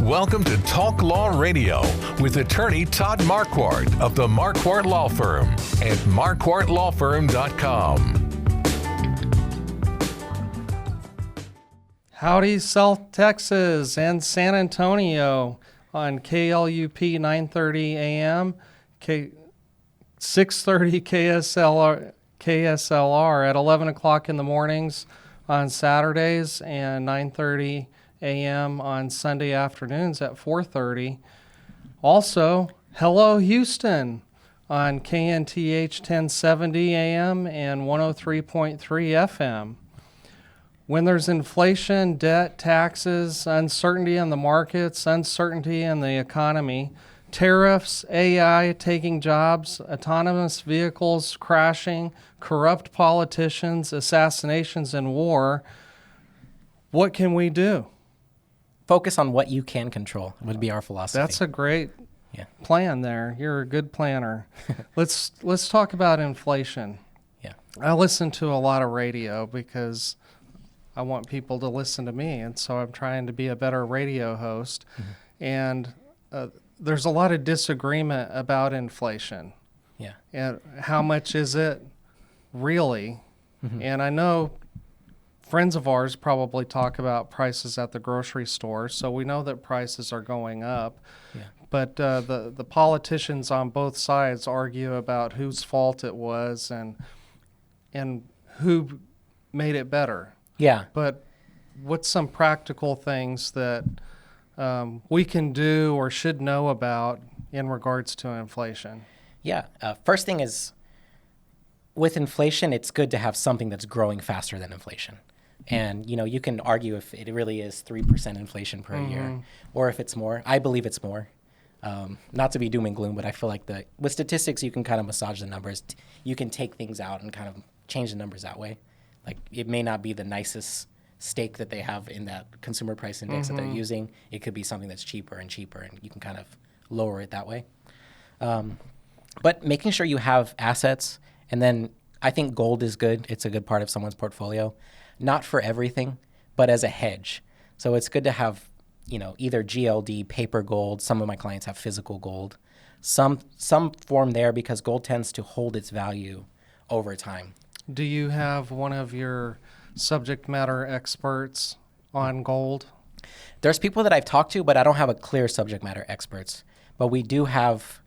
Welcome to Talk Law Radio with attorney Todd Marquardt of the Marquardt Law Firm at marquardtlawfirm.com. Howdy, South Texas and San Antonio on KLUP 930 AM, 630 KSLR at 11 o'clock in the mornings on Saturdays and 9:30 a.m. on Sunday afternoons at 4:30. Also, hello Houston on KNTH 1070 AM and 103.3 FM. When there's inflation, debt, taxes, uncertainty in the markets, uncertainty in the economy, tariffs, AI taking jobs, autonomous vehicles crashing, corrupt politicians, assassinations, and war, what can we do? Focus on what you can control would be our philosophy. That's a great plan there. You're a good planner. Let's talk about inflation. Yeah. I listen to a lot of radio because I want people to listen to me, and so I'm trying to be a better radio host. Mm-hmm. And there's a lot of disagreement about inflation. Yeah. And how much is it really? Mm-hmm. And I know friends of ours probably talk about prices at the grocery store, so we know that prices are going up. Yeah. But the politicians on both sides argue about whose fault it was and who made it better. Yeah. But what's some practical things that we can do or should know about in regards to inflation? Yeah. First thing is, with inflation, it's good to have something that's growing faster than inflation. And, you can argue if it really is 3% inflation per year or if it's more. I believe it's more. Not to be doom and gloom, but I feel like with statistics, you can kind of massage the numbers. You can take things out and kind of change the numbers that way. Like, it may not be the nicest steak that they have in that consumer price index that they're using. It could be something that's cheaper and cheaper, and you can kind of lower it that way. But making sure you have assets, and then I think gold is good. It's a good part of someone's portfolio. Not for everything, but as a hedge. So it's good to have, either GLD, paper gold. Some of my clients have physical gold. Some form there because gold tends to hold its value over time. Do you have one of your subject matter experts on gold? There's people that I've talked to, but I don't have a clear subject matter experts. But we do have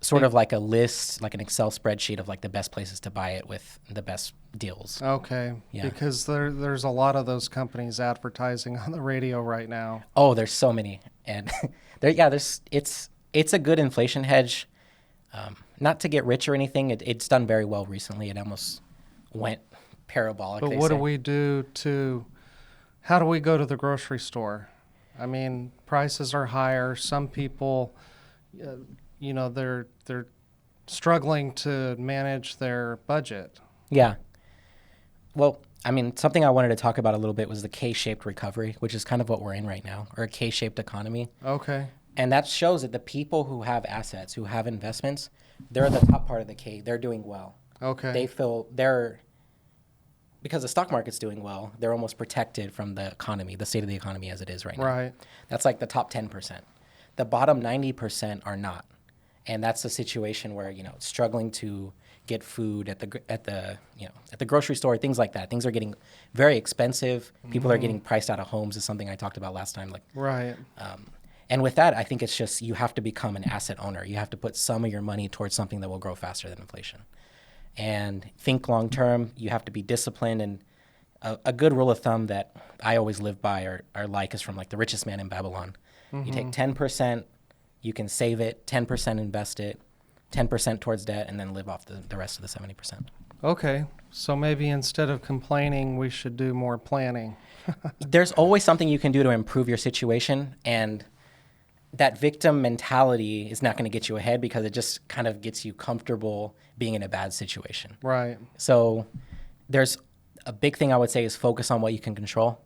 sort of like a list, like an Excel spreadsheet of like the best places to buy it with the best deals. Okay. Yeah. Because there's a lot of those companies advertising on the radio right now. Oh, there's so many. And it's a good inflation hedge. Not to get rich or anything. It's done very well recently. It almost went parabolic. But what do we do how do we go to the grocery store? I mean, prices are higher. Some people, they're struggling to manage their budget. Yeah. Well, I mean, something I wanted to talk about a little bit was the K-shaped recovery, which is kind of what we're in right now, or a K-shaped economy. Okay. And that shows that the people who have assets, who have investments, they're at the top part of the K. They're doing well. Okay. They feel because the stock market's doing well, they're almost protected from the economy, the state of the economy as it is right now. Right. That's like the top 10%. The bottom 90% are not. And that's a situation where, struggling to get food at the grocery store, things like that. Things are getting very expensive. People are getting priced out of homes is something I talked about last time. Right. And with that, I think it's just you have to become an asset owner. You have to put some of your money towards something that will grow faster than inflation. And think long term. You have to be disciplined. And a good rule of thumb that I always live by or like is from like The Richest Man in Babylon. Mm-hmm. You take 10%, you can save it, 10% invest it, 10% towards debt, and then live off the rest of the 70%. Okay. So maybe instead of complaining, we should do more planning. There's always something you can do to improve your situation, and that victim mentality is not going to get you ahead because it just kind of gets you comfortable being in a bad situation. Right. So there's a big thing I would say is focus on what you can control.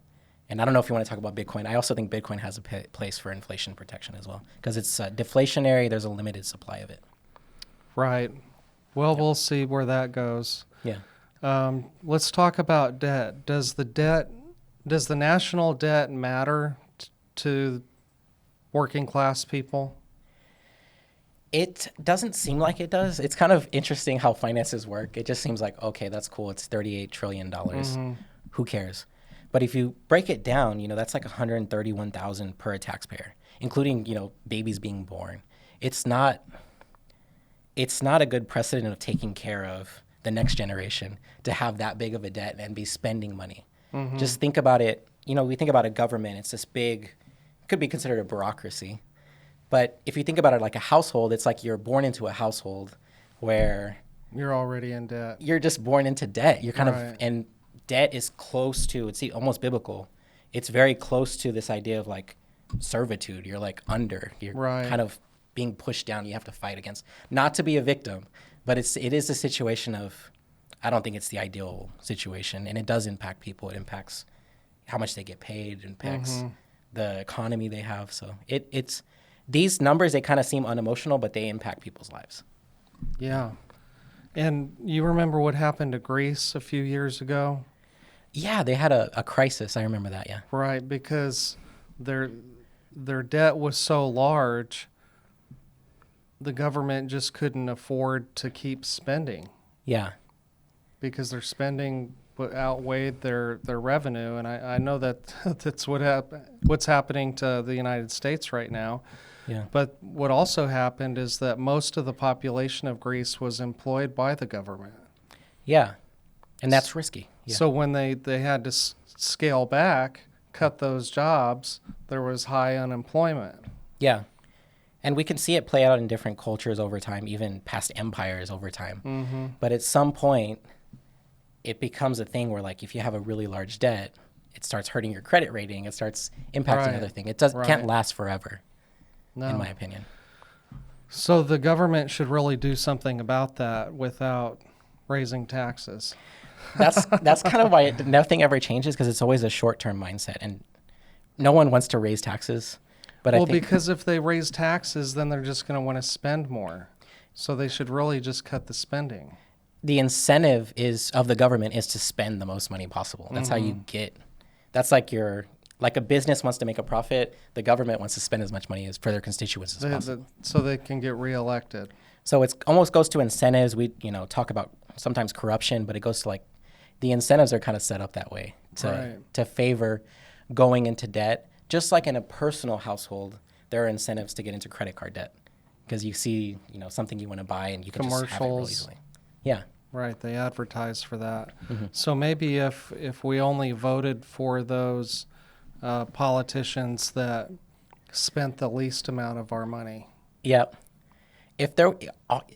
And I don't know if you want to talk about Bitcoin. I also think Bitcoin has a place for inflation protection as well because it's deflationary. There's a limited supply of it. Right. Well, We'll see where that goes. Yeah. Let's talk about debt. Does the national debt matter to working class people? It doesn't seem like it does. It's kind of interesting how finances work. It just seems like, okay, that's cool. It's $38 trillion. Who cares? But if you break it down, that's like 131,000 per taxpayer, including, babies being born. It's not a good precedent of taking care of the next generation to have that big of a debt and be spending money. Just think about it. We think about a government. It's this big, could be considered a bureaucracy. But if you think about it like a household, it's like you're born into a household where you're already in debt. You're just born into debt. You're kind of, and debt is close to, it's almost biblical. It's very close to this idea of like servitude. You're like you're kind of being pushed down. You have to fight against, not to be a victim, but it is a situation of, I don't think it's the ideal situation. And it does impact people. It impacts how much they get paid. It impacts the economy they have. So it's, these numbers, they kind of seem unemotional, but they impact people's lives. Yeah. And you remember what happened to Greece a few years ago? Yeah, they had a crisis. I remember that, yeah. Right, because their debt was so large, the government just couldn't afford to keep spending. Yeah. Because their spending outweighed their revenue. And I know that's what's happening to the United States right now. Yeah. But what also happened is that most of the population of Greece was employed by the government. Yeah, and that's risky. Yeah. So when they had to scale back, cut those jobs, there was high unemployment. Yeah, and we can see it play out in different cultures over time, even past empires over time. But at some point, it becomes a thing where, like, if you have a really large debt, it starts hurting your credit rating. It starts impacting other things. It can't last forever. No. In my opinion. So the government should really do something about that without raising taxes. That's kind of why nothing ever changes, because it's always a short-term mindset, and no one wants to raise taxes. But I think because if they raise taxes, then they're just going to want to spend more. So they should really just cut the spending. The incentive of the government is to spend the most money possible. That's how you get. That's like like a business wants to make a profit, the government wants to spend as much money for their constituents as possible. So they can get reelected. So it almost goes to incentives. We talk about sometimes corruption, but it goes to like the incentives are kind of set up that way to favor going into debt. Just like in a personal household, there are incentives to get into credit card debt because you see something you want to buy and you can just have it really easily. Yeah. Right, they advertise for that. So maybe if we only voted for those politicians that spent the least amount of our money. Yep.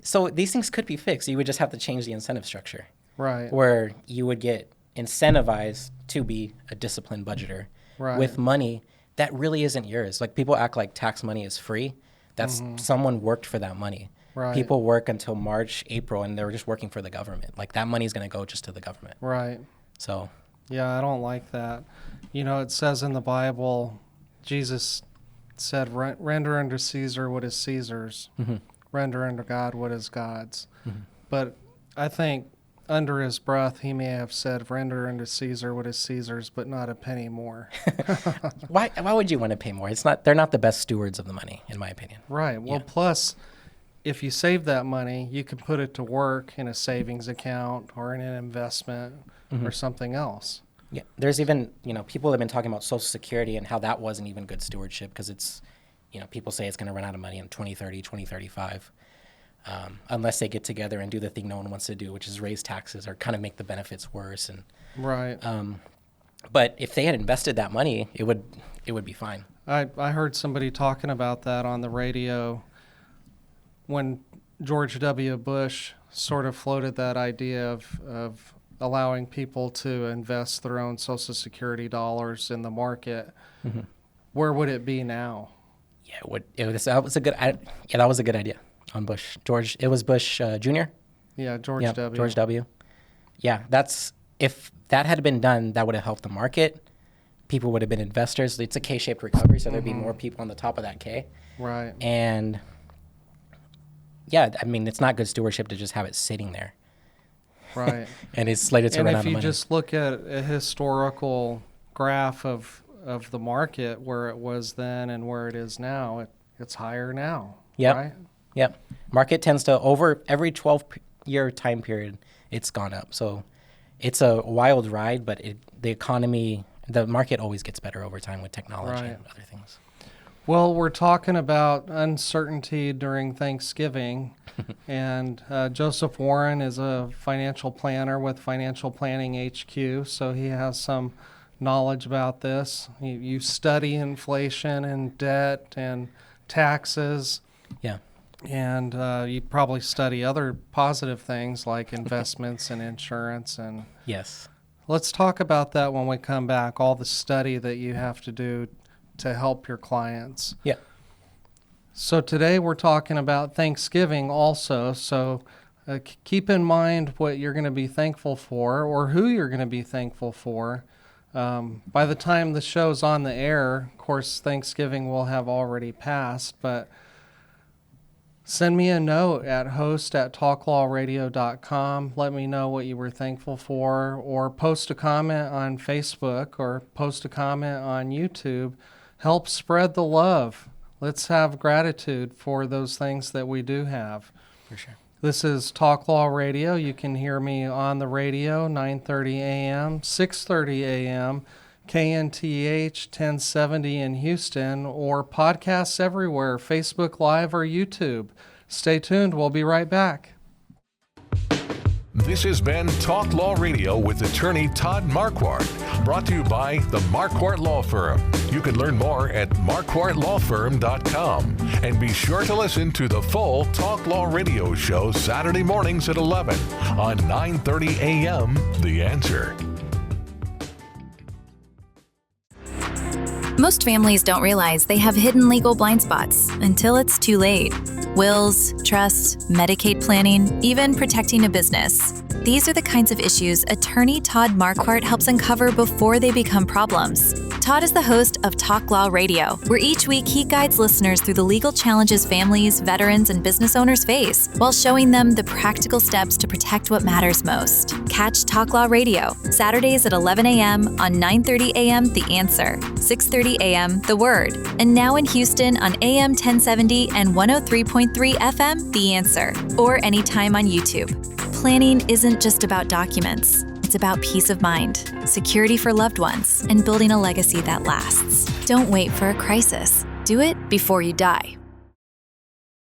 So these things could be fixed. You would just have to change the incentive structure. Right. Where you would get incentivized to be a disciplined budgeter with money that really isn't yours. Like people act like tax money is free. That's someone worked for that money. Right. People work until March, April, and they're just working for the government. Like that money is going to go just to the government. Right. So. Yeah, I don't like that. It says in the Bible, Jesus said, render unto Caesar what is Caesar's, render unto God what is God's. But I think under his breath, he may have said, render unto Caesar what is Caesar's, but not a penny more. Why would you want to pay more? They're not the best stewards of the money, in my opinion. Right. Well, plus, if you save that money, you can put it to work in a savings account or in an investment or something else. Yeah, there's even, people have been talking about Social Security and how that wasn't even good stewardship because it's, people say it's going to run out of money in 2030, 2035, unless they get together and do the thing no one wants to do, which is raise taxes or kind of make the benefits worse. And right. But if they had invested that money, it would be fine. I heard somebody talking about that on the radio when George W. Bush sort of floated that idea of allowing people to invest their own Social Security dollars in the market. Where would it be now? Yeah, that was a good idea on Bush. It was Bush Jr.? Yeah, George W. George W. Yeah, if that had been done, that would have helped the market. People would have been investors. It's a K-shaped recovery, so there'd be more people on the top of that K. Right. And yeah, I mean, it's not good stewardship to just have it sitting there. Right. And it's slated to run out of money. And if you just look at a historical graph of of the market, where it was then and where it is now, it's higher now. Yep. Right? Yep. Market tends to, over every 12-year time period, it's gone up. So it's a wild ride, but the economy, the market always gets better over time with technology and other things. Well, we're talking about uncertainty during Thanksgiving, and Joseph Warren is a financial planner with Financial Planning HQ, so he has some knowledge about this. You study inflation and debt and taxes. Yeah. And you probably study other positive things like investments and insurance. And Yes. let's talk about that when we come back, all the study that you have to do to help your clients. Yeah. So today we're talking about Thanksgiving also. So keep in mind what you're going to be thankful for, or who you're going to be thankful for. By the time the show's on the air, of course, Thanksgiving will have already passed, but send me a note at host@talklawradio.com. Let me know what you were thankful for, or post a comment on Facebook, or post a comment on YouTube. Help spread the love. Let's have gratitude for those things that we do have. For sure. This is Talk Law Radio. You can hear me on the radio, 9:30 a.m., 6:30 a.m., KNTH 1070 in Houston, or podcasts everywhere, Facebook Live or YouTube. Stay tuned. We'll be right back. This has been Talk Law Radio with attorney Todd Marquardt, brought to you by the Marquardt Law Firm. You can learn more at marquardtlawfirm.com. And be sure to listen to the full Talk Law Radio show Saturday mornings at 11 on 9:30 a.m. The Answer. Most families don't realize they have hidden legal blind spots until it's too late. Wills, trusts, Medicaid planning, even protecting a business. These are the kinds of issues attorney Todd Marquardt helps uncover before they become problems. Todd is the host of Talk Law Radio, where each week he guides listeners through the legal challenges families, veterans, and business owners face, while showing them the practical steps to protect what matters most. Catch Talk Law Radio, Saturdays at 11 a.m. on 9:30 a.m. The Answer, 6:30 a.m. The Word, and now in Houston on AM 1070 and 103.3 FM The Answer, or anytime on YouTube. Planning isn't just about documents. It's about peace of mind, security for loved ones, and building a legacy that lasts. Don't wait for a crisis. Do it before you die.